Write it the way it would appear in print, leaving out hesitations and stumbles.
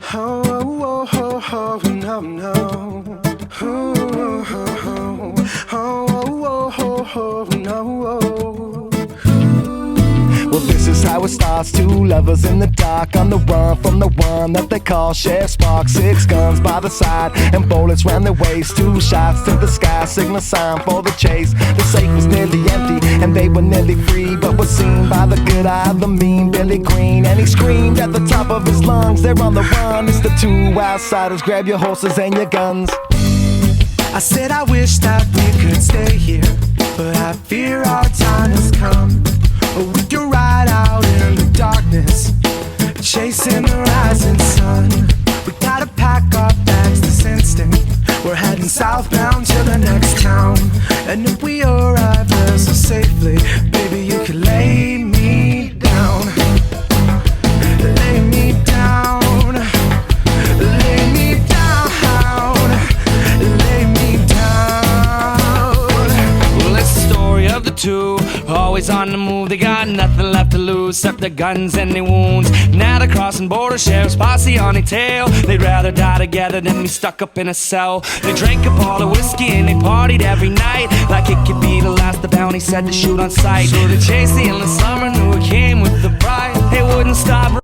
Oh, oh, oh, oh, no, no. Oh, oh, oh, oh, oh, oh, no. Well, this is how it starts. Two lovers in the dark, on the run from the one that they call Chef Spark. 6 guns by the side and bullets round their waist. 2 shots to the sky, signal sign for the chase. The safe was nearly empty and they were nearly free, but was seen by the good eye of the mean Billy Green. And he screamed at the top of his lungs, they're on the run. It's the 2 outsiders, grab your horses and your guns. I said I wish that we could stay here, but I fear our time has come. We can ride out in the darkness, chasing the rising sun. We gotta pack our bags this instant. We're heading southbound to the next town. And if we arrive there so safely, baby, you can lay me down. Lay me down. Lay me down. Lay me down. Well, it's the story of the 2, always on the move. They got nothing left to lose except their guns and their wounds. Now they're crossing borders, sheriff's posse on their tail. They'd rather die together than be stuck up in a cell. They drank up all the whiskey and they partied every night, like it could be the last. The bounty said to shoot on sight. So they chased the endless summer, knew it came with the bride. They wouldn't stop